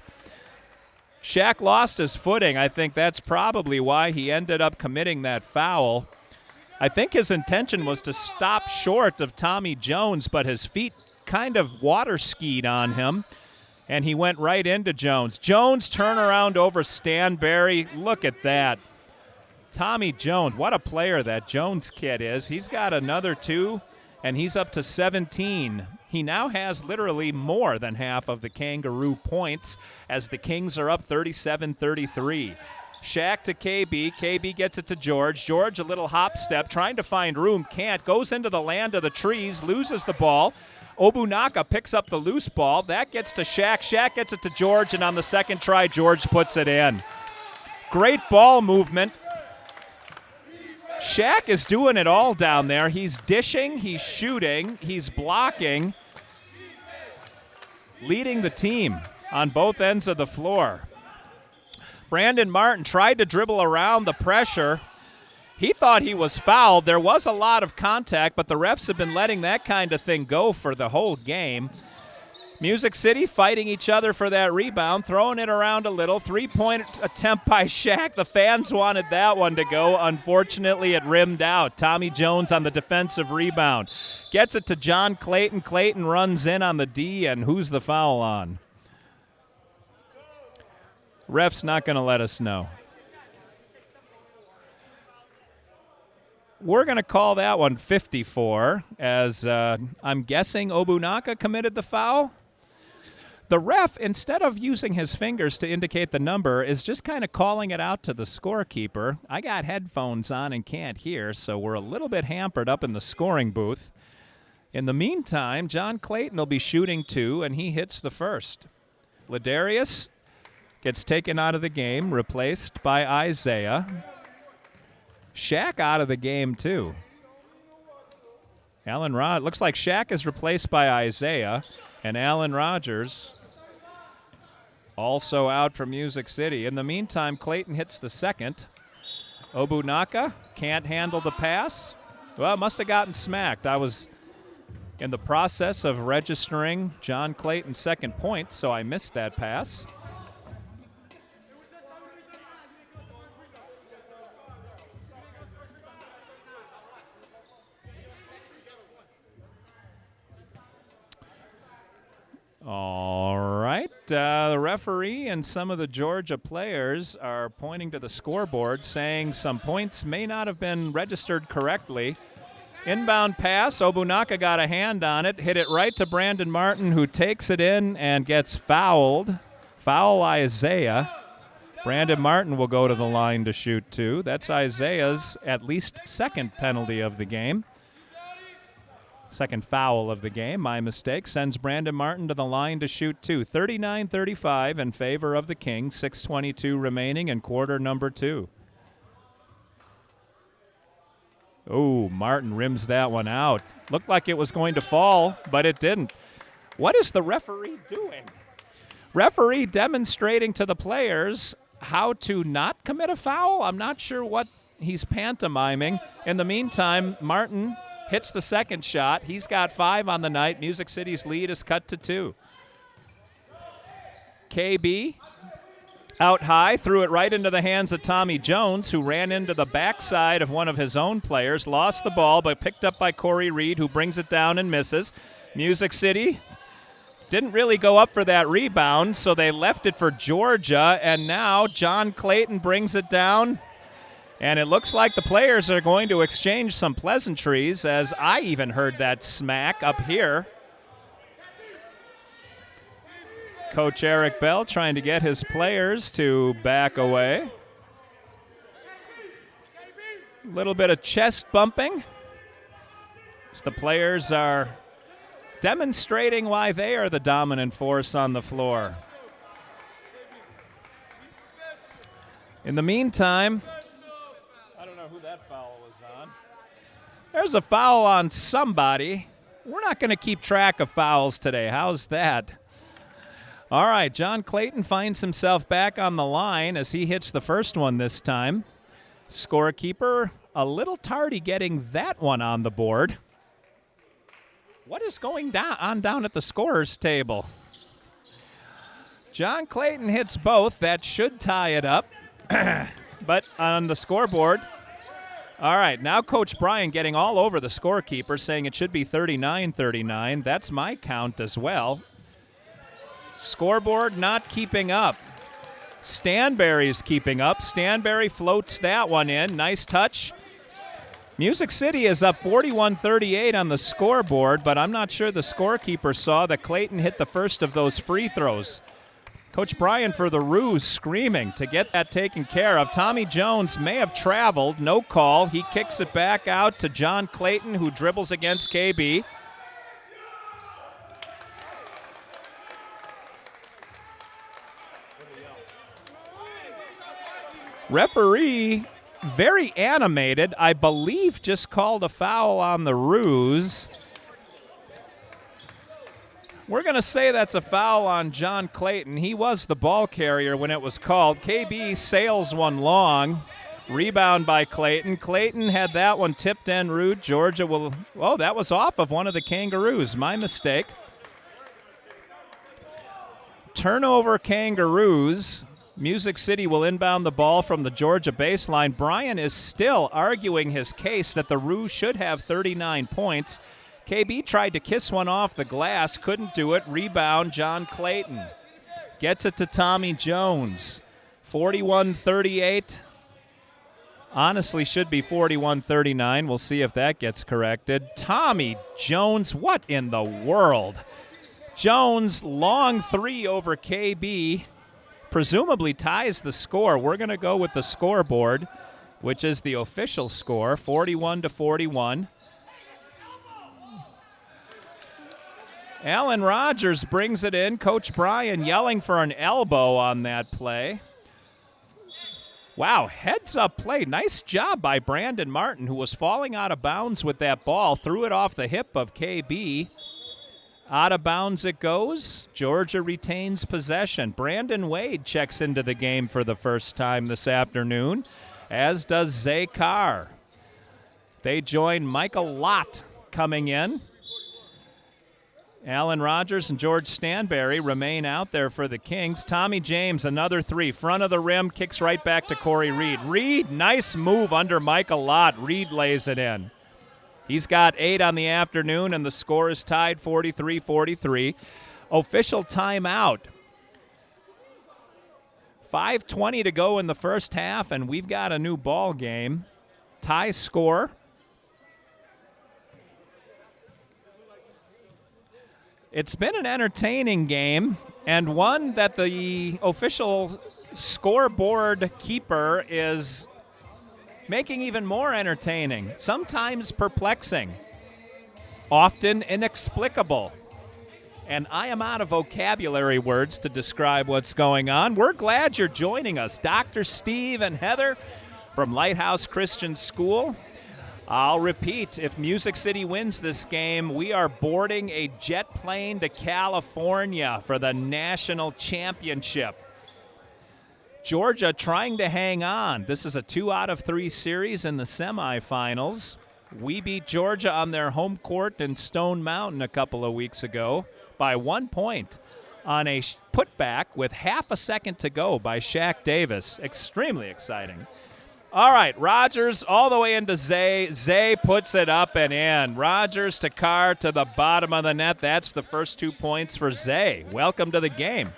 Shaq lost his footing. I think that's probably why he ended up committing that foul. I think his intention was to stop short of Tommy Jones, but his feet kind of water skied on him, and he went right into Jones. Jones turnaround over Stanberry. Look at that. Tommy Jones, what a player that Jones kid is. He's got another 2, and he's up to 17. He now has literally more than half of the Kangaroo points as the Kings are up 37-33. Shaq to KB. KB gets it to George. George, a little hop step, trying to find room. Can't. Goes into the land of the trees. Loses the ball. Obunaka picks up the loose ball. That gets to Shaq. Shaq gets it to George, and on the second try, George puts it in. Great ball movement. Shaq is doing it all down there. He's dishing. He's shooting. He's blocking. Leading the team on both ends of the floor. Brandon Martin tried to dribble around the pressure. He thought he was fouled. There was a lot of contact, but the refs have been letting that kind of thing go for the whole game. Music City fighting each other for that rebound, throwing it around a little. 3-point attempt by Shaq. The fans wanted that one to go. Unfortunately, it rimmed out. Tommy Jones on the defensive rebound. Gets it to John Clayton. Clayton runs in on the D, and who's the foul on? Ref's not going to let us know. We're going to call that one 54, as I'm guessing Obunaka committed the foul. The ref, instead of using his fingers to indicate the number, is just kind of calling it out to the scorekeeper. I got headphones on and can't hear, so we're a little bit hampered up in the scoring booth. In the meantime, John Clayton will be shooting 2, and he hits the first. Ladarius gets taken out of the game, replaced by Isaiah. Shaq out of the game, too. Looks like Shaq is replaced by Isaiah, and Alan Rogers also out from Music City. In the meantime, Clayton hits the second. Obunaka can't handle the pass. Well, must have gotten smacked. I was in the process of registering John Clayton's second point, so I missed that pass. All right. The referee and some of the Georgia players are pointing to the scoreboard, saying some points may not have been registered correctly. Inbound pass. Obunaka got a hand on it, hit it right to Brandon Martin, who takes it in and gets fouled. Foul Isaiah. Brandon Martin will go to the line to shoot 2. That's Isaiah's at least second penalty of the game. Second foul of the game, my mistake, sends Brandon Martin to the line to shoot 2. 39-35 in favor of the Kings, 6:22 remaining in quarter number 2. Oh, Martin rims that one out. Looked like it was going to fall, but it didn't. What is the referee doing? Referee demonstrating to the players how to not commit a foul? I'm not sure what he's pantomiming. In the meantime, Martin hits the second shot. He's got 5 on the night. Music City's lead is cut to 2. KB out high, threw it right into the hands of Tommy Jones, who ran into the backside of one of his own players, lost the ball, but picked up by Corey Reed, who brings it down and misses. Music City didn't really go up for that rebound, so they left it for Georgia, and now John Clayton brings it down. And it looks like the players are going to exchange some pleasantries, as I even heard that smack up here. Coach Eric Bell trying to get his players to back away. A little bit of chest bumping as the players are demonstrating why they are the dominant force on the floor. In the meantime, I don't know who that foul was on. There's a foul on somebody. We're not going to keep track of fouls today. How's that? All right, John Clayton finds himself back on the line as he hits the first one this time. Scorekeeper a little tardy getting that one on the board. What is going down at the scorer's table? John Clayton hits both. That should tie it up. But on the scoreboard, all right, now Coach Bryan getting all over the scorekeeper, saying it should be 39-39. That's my count as well. Scoreboard not keeping up. Stanberry's keeping up. Stanberry floats that one in. Nice touch. Music City is up 41-38 on the scoreboard, but I'm not sure the scorekeeper saw that Clayton hit the first of those free throws. Coach Bryan for the Roos screaming to get that taken care of. Tommy Jones may have traveled. No call. He kicks it back out to John Clayton, who dribbles against KB. Referee, very animated, I believe just called a foul on the Roos. We're going to say that's a foul on John Clayton. He was the ball carrier when it was called. KB sails one long. Rebound by Clayton. Clayton had that one tipped en route. Georgia will, oh, that was off of one of the Kangaroos. My mistake. Turnover Kangaroos. Music City will inbound the ball from the Georgia baseline. Bryan is still arguing his case that the Roos should have 39 points. KB tried to kiss one off the glass, couldn't do it. Rebound, John Clayton. Gets it to Tommy Jones. 41-38. Honestly, should be 41-39. We'll see if that gets corrected. Tommy Jones, what in the world? Jones, long three over KB. Presumably ties the score. We're going to go with the scoreboard, which is the official score, 41-41. Alan Rogers brings it in. Coach Bryan yelling for an elbow on that play. Wow, heads-up play. Nice job by Brandon Martin, who was falling out of bounds with that ball. Threw it off the hip of KB. Out of bounds it goes. Georgia retains possession. Brandon Wade checks into the game for the first time this afternoon, as does Zay Carr. They join Michael Lott coming in. Alan Rogers and George Stanberry remain out there for the Kings. Tommy James, another three. Front of the rim, kicks right back to Corey Reed. Reed, nice move under Michael Lott. Reed lays it in. He's got 8 on the afternoon, and the score is tied 43-43. Official timeout. 5:20 to go in the first half, and we've got a new ball game. Tie score. It's been an entertaining game, and one that the official scoreboard keeper is making even more entertaining, sometimes perplexing, often inexplicable. And I am out of vocabulary words to describe what's going on. We're glad you're joining us. Dr. Steve and Heather from Lighthouse Christian School. I'll repeat, if Music City wins this game, we are boarding a jet plane to California for the national championship. Georgia trying to hang on. This is a 2-out-of-3 series in the semifinals. We beat Georgia on their home court in Stone Mountain a couple of weeks ago by 1 point on a putback with half a second to go by Shaq Davis. Extremely exciting. All right, Rogers all the way into Zay. Zay puts it up and in. Rogers to Carr to the bottom of the net. That's the first 2 points for Zay. Welcome to the game.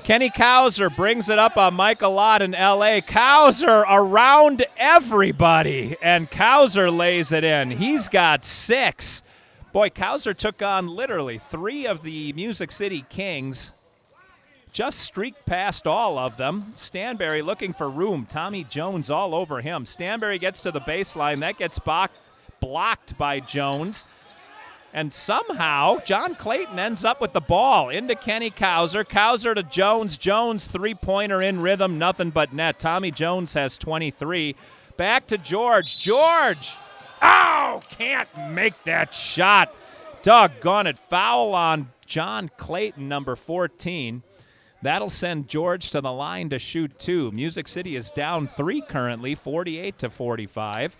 Kenny Kauser brings it up on Michael Lott in L.A. Kauser around everybody, and Kauser lays it in. He's got 6. Boy, Kauser took on literally 3 of the Music City Kings. Just streaked past all of them. Stanberry looking for room. Tommy Jones all over him. Stanberry gets to the baseline. That gets blocked by Jones. And somehow, John Clayton ends up with the ball into Kenny Kauser. Kauser to Jones. Jones, three-pointer in rhythm, nothing but net. Tommy Jones has 23. Back to George. George! Oh, can't make that shot. Doggone it. Foul on John Clayton, number 14. That'll send George to the line to shoot 2. Music City is down 3 currently, 48-45.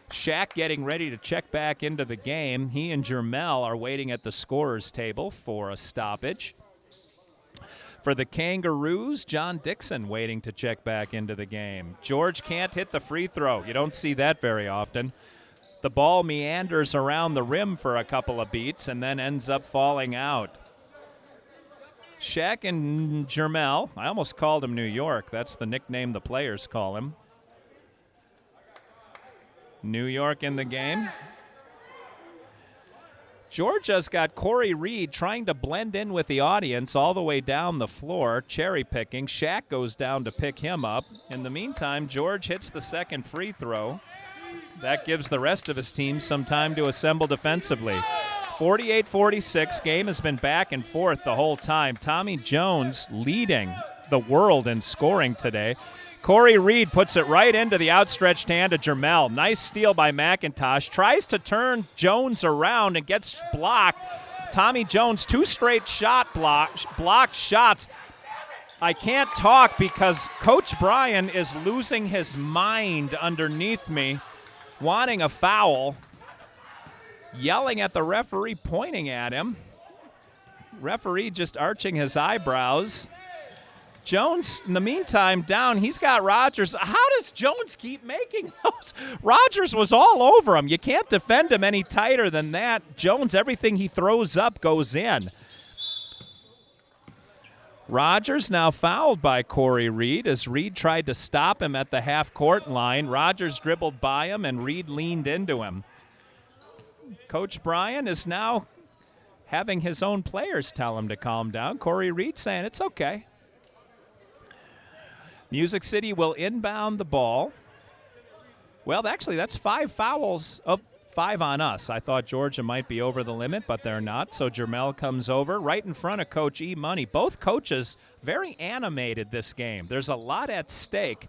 Shaq getting ready to check back into the game. He and Jermel are waiting at the scorer's table for a stoppage. For the Kangaroos, John Dixon waiting to check back into the game. George can't hit the free throw. You don't see that very often. The ball meanders around the rim for a couple of beats and then ends up falling out. Shaq and Jermel, I almost called him New York. That's the nickname the players call him. New York in the game. Georgia's got Corey Reed trying to blend in with the audience all the way down the floor, cherry picking. Shaq goes down to pick him up. In the meantime, George hits the second free throw. That gives the rest of his team some time to assemble defensively. 48-46, game has been back and forth the whole time. Tommy Jones leading the world in scoring today. Corey Reed puts it right into the outstretched hand of Jermel. Nice steal by McIntosh. Tries to turn Jones around and gets blocked. Tommy Jones, 2 straight blocked shots. I can't talk because Coach Bryan is losing his mind underneath me, wanting a foul, yelling at the referee, pointing at him. Referee just arching his eyebrows. Jones, in the meantime, down. He's got Rogers. How does Jones keep making those? Rogers was all over him. You can't defend him any tighter than that. Jones, everything he throws up goes in. Rogers now fouled by Corey Reed as Reed tried to stop him at the half-court line. Rogers dribbled by him, and Reed leaned into him. Coach Bryan is now having his own players tell him to calm down. Corey Reed saying, it's okay. Music City will inbound the ball. Well, actually, that's 5 fouls. 5 on us. I thought Georgia might be over the limit, but they're not. So Jermel comes over right in front of Coach E. Money. Both coaches very animated this game. There's a lot at stake.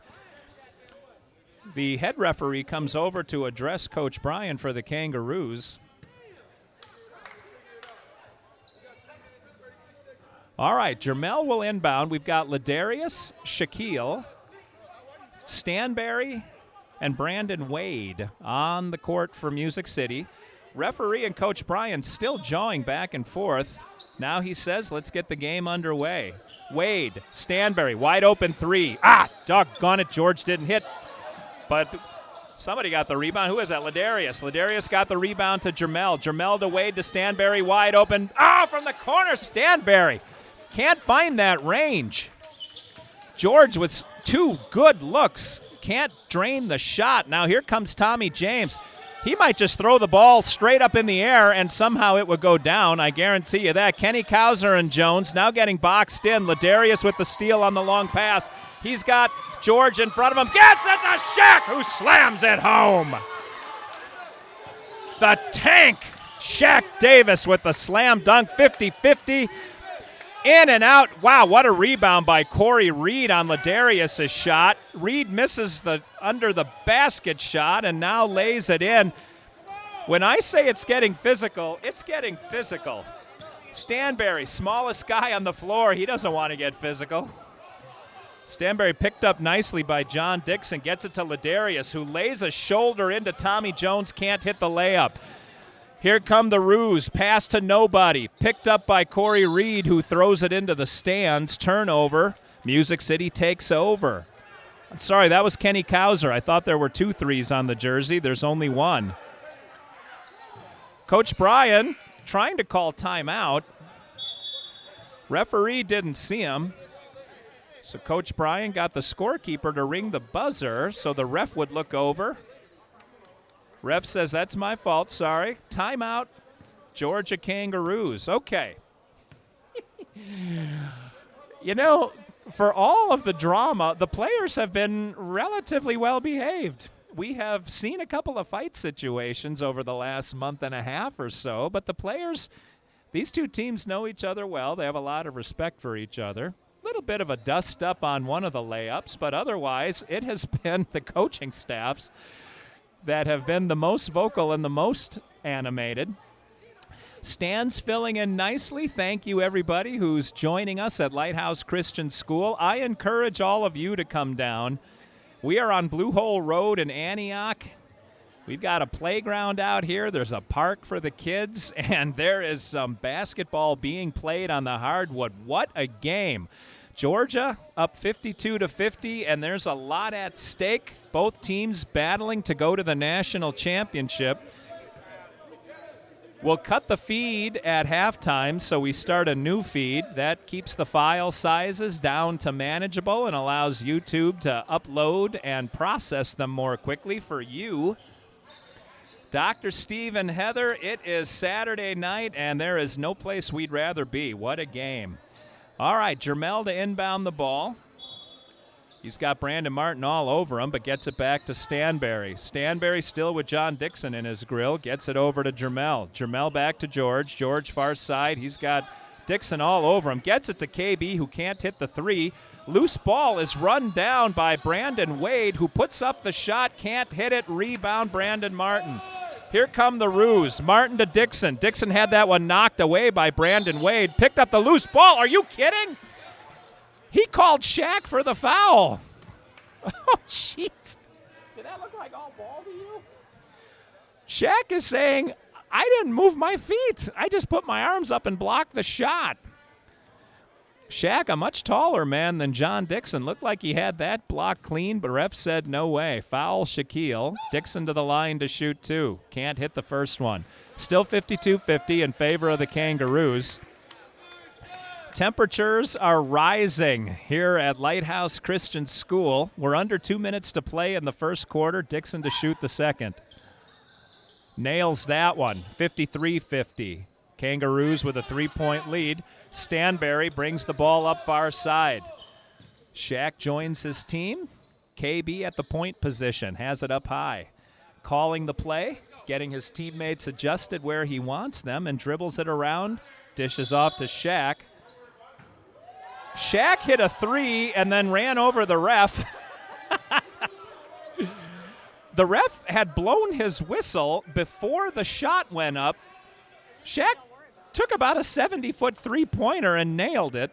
The head referee comes over to address Coach Bryan for the Kangaroos. All right, Jermel will inbound. We've got Ladarius, Shaquille, Stanberry, and Brandon Wade on the court for Music City. Referee and Coach Bryan still jawing back and forth. Now he says, let's get the game underway. Wade, Stanberry, wide open 3. Doggone it, George didn't hit. But somebody got the rebound. Who is that? Ladarius. Ladarius got the rebound to Jermel. Jermel to Wade to Stanberry, wide open. From the corner, Stanberry. Can't find that range. George with 2 good looks. Can't drain the shot. Now here comes Tommy James. He might just throw the ball straight up in the air and somehow it would go down. I guarantee you that. Kenny Kauser and Jones now getting boxed in. Ladarius with the steal on the long pass. He's got George in front of him. Gets it to Shaq, who slams it home. The tank, Shaq Davis with the slam dunk, 50-50. In and out. Wow, what a rebound by Corey Reed on Ladarius' shot. Reed misses the under the basket shot and now lays it in. When I say it's getting physical, it's getting physical. Stanberry, smallest guy on the floor. He doesn't want to get physical. Stanberry picked up nicely by John Dixon. Gets it to Ladarius, who lays a shoulder into Tommy Jones. Can't hit the layup. Here come the Roos. Pass to nobody. Picked up by Corey Reed, who throws it into the stands. Turnover. Music City takes over. I'm sorry, that was Kenny Kauser. I thought there were 2 threes on the jersey. There's only 1. Coach Bryan trying to call timeout. Referee didn't see him. So Coach Bryan got the scorekeeper to ring the buzzer so the ref would look over. Ref says, that's my fault, sorry. Timeout, Georgia Kangaroos. Okay. You know, for all of the drama, the players have been relatively well behaved. we have seen a couple of fight situations over the last month and a half or so, but the players, these two teams know each other well. They have a lot of respect for each other. A little bit of a dust up on one of the layups, but otherwise it has been the coaching staffs that have been the most vocal and the most animated. Stands filling in nicely. Thank you, everybody who's joining us at Lighthouse Christian School. I encourage all of you to come down. We are on Blue Hole Road in Antioch. We've got a playground out here. There's a park for the kids, and there is some basketball being played on the hardwood. What a game. Georgia up 52-50, and there's a lot at stake. Both teams battling to go to the national championship. We'll cut the feed at halftime, so we start a new feed. That keeps the file sizes down to manageable and allows YouTube to upload and process them more quickly for you. Dr. Steve and Heather, it is Saturday night, and there is no place we'd rather be. What a game. All right, Jermel to inbound the ball. He's got Brandon Martin all over him, but gets it back to Stanberry. Stanberry still with John Dixon in his grill. Gets it over to Jermel. Jermel back to George. George far side. He's got Dixon all over him. Gets it to KB, who can't hit the three. Loose ball is run down by Brandon Wade, who puts up the shot. Can't hit it. Rebound, Brandon Martin. Here come the Roos. Martin to Dixon. Dixon had that one knocked away by Brandon Wade. Picked up the loose ball. Are you kidding? He called Shaq for the foul. Oh, jeez. Did that look like all ball to you? Shaq is saying, I didn't move my feet. I just put my arms up and blocked the shot. Shaq, a much taller man than John Dixon, looked like he had that block clean, but ref said no way. Foul Shaquille. Dixon to the line to shoot two. Can't hit the first one. Still 52-50 in favor of the Kangaroos. Temperatures are rising here at Lighthouse Christian School. We're under 2 minutes to play in the first quarter. Dixon to shoot the second. Nails that one, 53-50. Kangaroos with a three-point lead. Stanberry brings the ball up far side. Shaq joins his team. KB at the point position, has it up high. Calling the play, getting his teammates adjusted where he wants them, and dribbles it around. Dishes off to Shaq. Shaq hit a three and then ran over the ref. The ref had blown his whistle before the shot went up. Shaq took about a 70-foot three-pointer and nailed it.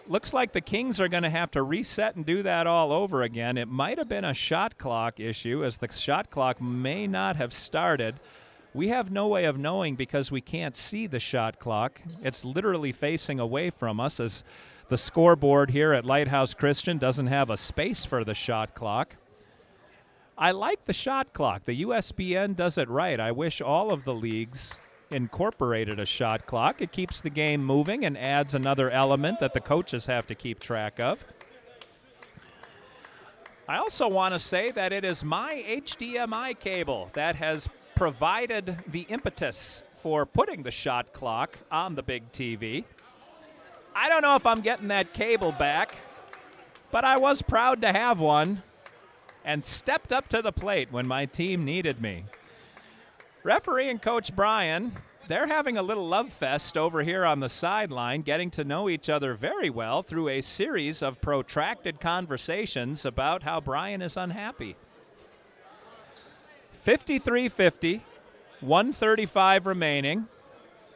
Looks like the Kings are going to have to reset and do that all over again. It might have been a shot clock issue, as the shot clock may not have started. We have no way of knowing because we can't see the shot clock. It's literally facing away from us, as the scoreboard here at Lighthouse Christian doesn't have a space for the shot clock. I like the shot clock. The USBN does it right. I wish all of the leagues incorporated a shot clock. It keeps the game moving and adds another element that the coaches have to keep track of. I also want to say that it is my HDMI cable that has provided the impetus for putting the shot clock on the big TV. I don't know if I'm getting that cable back, but I was proud to have one and stepped up to the plate when my team needed me. Referee and Coach Brian, they're having a little love fest over here on the sideline, getting to know each other very well through a series of protracted conversations about how Brian is unhappy. 53-50, 1:35 remaining.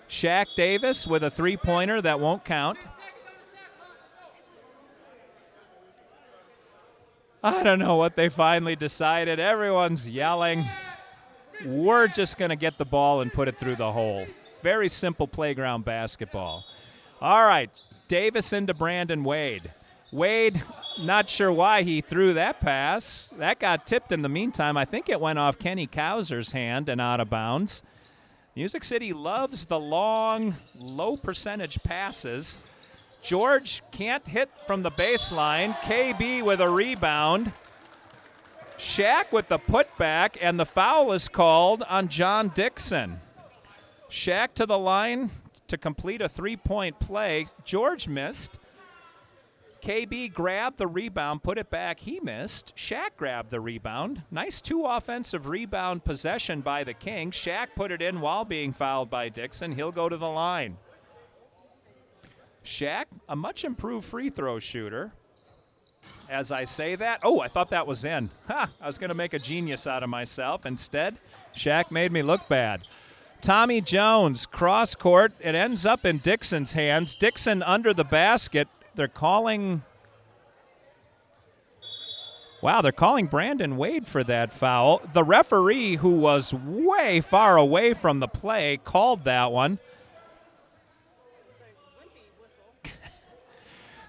Shaq Davis with a three-pointer that won't count. I don't know what they finally decided. Everyone's yelling. We're just going to get the ball and put it through the hole. Very simple playground basketball. All right, Davis into Brandon Wade. Wade, not sure why he threw that pass. That got tipped in the meantime. I think it went off Kenny Kauser's hand and out of bounds. Music City loves the long, low-percentage passes. George can't hit from the baseline. KB with a rebound. Shaq with the putback, and the foul is called on John Dixon. Shaq to the line to complete a three-point play. George missed. KB grabbed the rebound, put it back. He missed. Shaq grabbed the rebound. Nice 2 offensive rebound possession by the Kings. Shaq put it in while being fouled by Dixon. He'll go to the line. Shaq, a much improved free throw shooter. As I say that, oh, I thought that was in. Ha! I was going to make a genius out of myself. Instead, Shaq made me look bad. Tommy Jones, cross court. It ends up in Dixon's hands. Dixon under the basket. They're calling Brandon Wade for that foul. The referee, who was way far away from the play, called that one.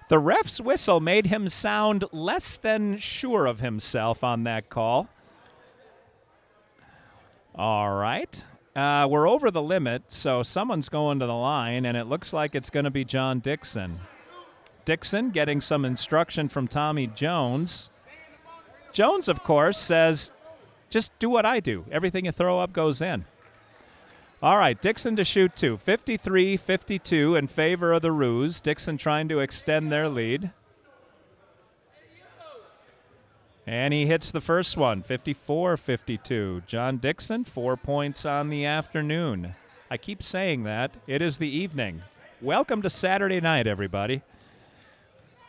The ref's whistle made him sound less than sure of himself on that call. All right. We're over the limit, so someone's going to the line, and it looks like it's going to be John Dixon. Dixon getting some instruction from Tommy Jones. Jones, of course, says, just do what I do. Everything you throw up goes in. All right, Dixon to shoot 2. 53-52 in favor of the Roos. Dixon trying to extend their lead. And he hits the first one, 54-52. John Dixon, 4 points on the afternoon. I keep saying that. It is the evening. Welcome to Saturday night, everybody.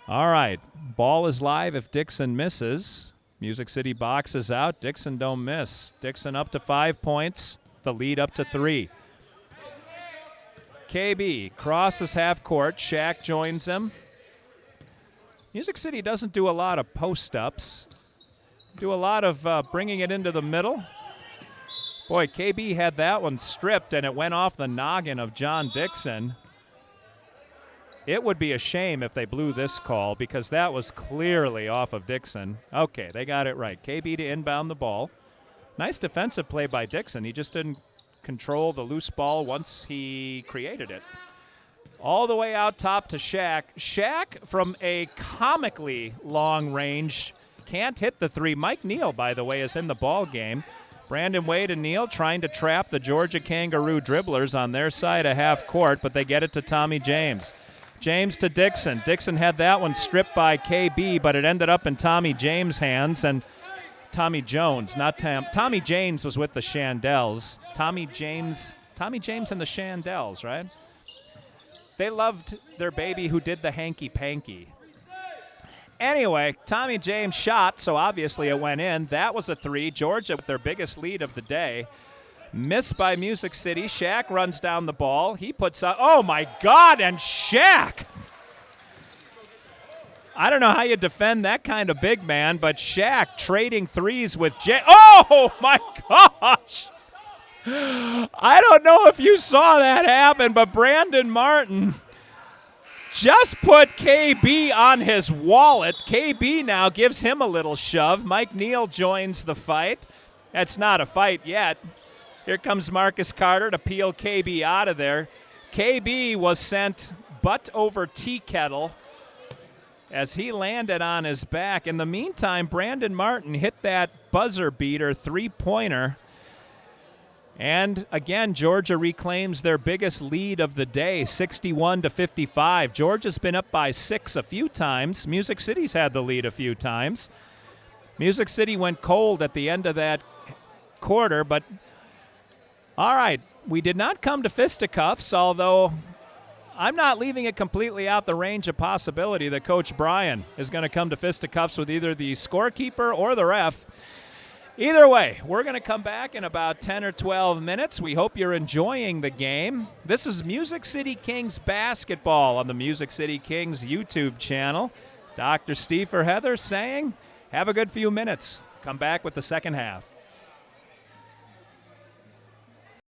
All right, ball is live if Dixon misses. Music City boxes out. Dixon don't miss. Dixon up to 5 points. The lead up to 3. KB crosses half court. Shaq joins him. Music City doesn't do a lot of post-ups. Do a lot of bringing it into the middle. Boy, KB had that one stripped, and it went off the noggin of John Dixon. It would be a shame if they blew this call because that was clearly off of Dixon. Okay, they got it right. KB to inbound the ball. Nice defensive play by Dixon. He just didn't control the loose ball once he created it. All the way out top to Shaq. Shaq from a comically long range can't hit the 3. Mike Neal, by the way, is in the ball game. Brandon Wade and Neal trying to trap the Georgia Kangaroo dribblers on their side of half court, but they get it to Tommy James. James to Dixon. Dixon had that one stripped by KB, but it ended up in Tommy James' hands, and Tommy Jones, not Tommy James was with the Shandels. Tommy James and the Shandels, right? They loved their baby who did the hanky-panky. Anyway, Tommy James shot, so obviously it went in. That was a 3. Georgia with their biggest lead of the day. Missed by Music City. Shaq runs down the ball. He puts up, oh my God, and Shaq! I don't know how you defend that kind of big man, but Shaq trading threes with oh, my gosh! I don't know if you saw that happen, but Brandon Martin just put KB on his wallet. KB now gives him a little shove. Mike Neal joins the fight. That's not a fight yet. Here comes Marcus Carter to peel KB out of there. KB was sent butt over tea kettle as he landed on his back. In the meantime, Brandon Martin hit that buzzer beater 3-pointer. And again, Georgia reclaims their biggest lead of the day, 61-55. Georgia's been up by 6 a few times. Music City's had the lead a few times. Music City went cold at the end of that quarter, but all right, we did not come to fisticuffs, although I'm not leaving it completely out the range of possibility that Coach Bryan is going to come to fisticuffs with either the scorekeeper or the ref. Either way, we're going to come back in about 10 or 12 minutes. We hope you're enjoying the game. This is Music City Kings basketball on the Music City Kings YouTube channel. Dr. Steve or Heather saying, have a good few minutes. Come back with the second half.